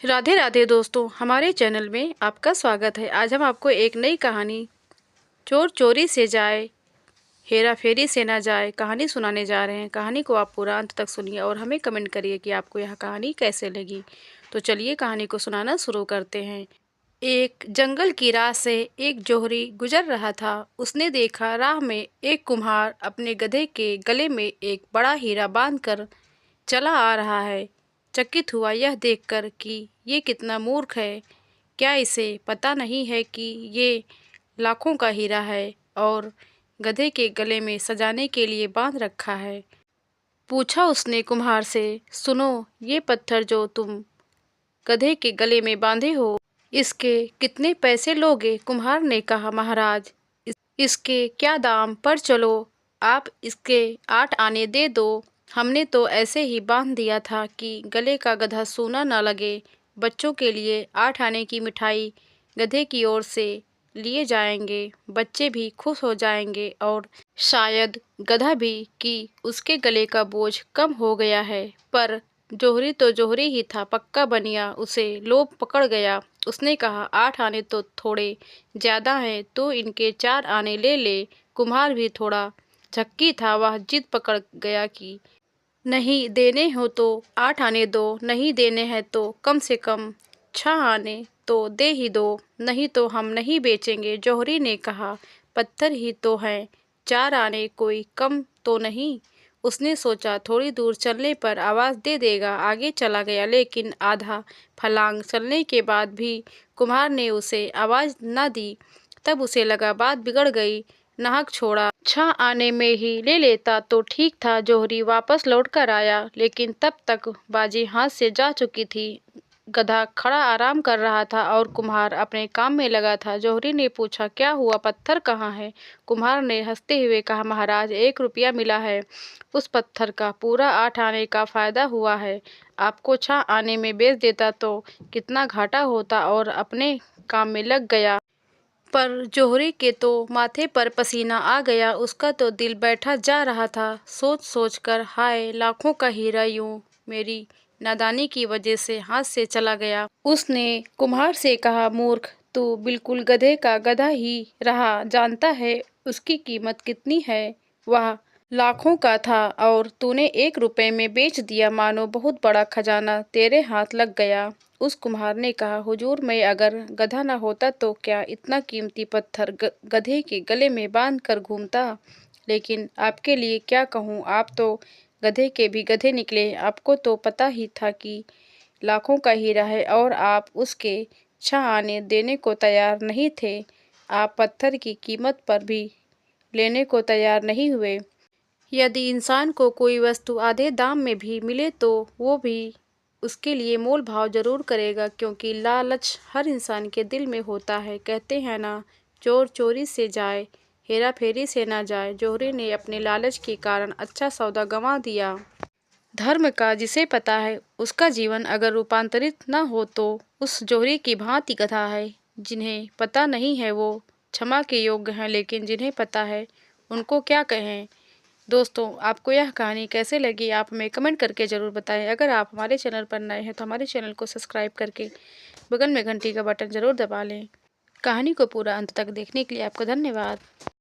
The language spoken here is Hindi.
राधे राधे दोस्तों, हमारे चैनल में आपका स्वागत है। आज हम आपको एक नई कहानी चोर चोरी से जाए हेरा फेरी से ना जाए कहानी सुनाने जा रहे हैं। कहानी को आप पूरा अंत तक सुनिए और हमें कमेंट करिए कि आपको यह कहानी कैसे लगी। तो चलिए कहानी को सुनाना शुरू करते हैं। एक जंगल की राह से एक जोहरी गुजर रहा था। उसने देखा राह में एक कुम्हार अपने गधे के गले में एक बड़ा हीरा बांधकर चला आ रहा है। चकित हुआ यह देखकर कि ये कितना मूर्ख है। क्या इसे पता नहीं है कि ये लाखों का हीरा है और गधे के गले में सजाने के लिए बांध रखा है। पूछा उसने कुम्हार से, सुनो, ये पत्थर जो तुम गधे के गले में बांधे हो, इसके कितने पैसे लोगे? कुम्हार ने कहा, महाराज, इसके क्या दाम, पर चलो आप इसके 8 आने दे दो। हमने तो ऐसे ही बांध दिया था कि गले का गधा सूना न लगे। बच्चों के लिए 8 आने की मिठाई गधे की ओर से लिए जाएंगे। बच्चे भी खुश हो जाएंगे और शायद गधा भी कि उसके गले का बोझ कम हो गया है। पर जोहरी तो जोहरी ही था, पक्का बनिया। उसे लोभ पकड़ गया। उसने कहा, 8 आने तो थोड़े ज़्यादा हैं, तो इनके 4 आने ले ले। कुम्हार भी थोड़ा झक्की था। वह जिद पकड़ गया कि नहीं देने हो तो 8 आने दो, नहीं देने हैं तो कम से कम 6 आने तो दे ही दो, नहीं तो हम नहीं बेचेंगे। जौहरी ने कहा, पत्थर ही तो हैं, 4 आने कोई कम तो नहीं। उसने सोचा थोड़ी दूर चलने पर आवाज़ दे देगा। आगे चला गया, लेकिन आधा फलांग चलने के बाद भी कुम्हार ने उसे आवाज़ न दी। तब उसे लगा बात बिगड़ गई। नाहक छोड़ा, 6 आने में ही ले लेता तो ठीक था। जौहरी वापस लौट कर आया, लेकिन तब तक बाजी हाथ से जा चुकी थी। गधा खड़ा आराम कर रहा था और कुम्हार अपने काम में लगा था। जौहरी ने पूछा, क्या हुआ, पत्थर कहाँ है? कुम्हार ने हंसते हुए कहा, महाराज, 1 रुपया मिला है। उस पत्थर का पूरा 8 आने का फायदा हुआ है। आपको 6 आने में बेच देता तो कितना घाटा होता, और अपने काम में लग गया। पर जौहरी के तो माथे पर पसीना आ गया। उसका तो दिल बैठा जा रहा था। सोच सोच कर, हाय, लाखों का हीरा यूं मेरी नादानी की वजह से हाथ से चला गया। उसने कुम्हार से कहा, मूर्ख, तू बिल्कुल गधे का गधा ही रहा। जानता है उसकी कीमत कितनी है? वह लाखों का था और तूने 1 रुपए में बेच दिया। मानो बहुत बड़ा खजाना तेरे हाथ लग गया। उस कुम्हार ने कहा, हुजूर, मैं अगर गधा न होता तो क्या इतना कीमती पत्थर गधे के गले में बांध कर घूमता? लेकिन आपके लिए क्या कहूँ, आप तो गधे के भी गधे निकले। आपको तो पता ही था कि लाखों का हीरा है और आप उसके 6 आने देने को तैयार नहीं थे। आप पत्थर की कीमत पर भी लेने को तैयार नहीं हुए। यदि इंसान को कोई वस्तु आधे दाम में भी मिले तो वो भी उसके लिए मोल भाव जरूर करेगा, क्योंकि लालच हर इंसान के दिल में होता है। कहते हैं ना, चोर चोरी से जाए, हेरा फेरी से ना जाए। जौहरी ने अपने लालच के कारण अच्छा सौदा गंवा दिया। धर्म का जिसे पता है, उसका जीवन अगर रूपांतरित न हो तो उस जौहरी की भांति कथा है। जिन्हें पता नहीं है वो क्षमा के योग्य हैं, लेकिन जिन्हें पता है उनको क्या कहें। दोस्तों, आपको यह कहानी कैसे लगी, आप हमें कमेंट करके ज़रूर बताएं। अगर आप हमारे चैनल पर नए हैं तो हमारे चैनल को सब्सक्राइब करके बगल में घंटी का बटन ज़रूर दबा लें। कहानी को पूरा अंत तक देखने के लिए आपका धन्यवाद।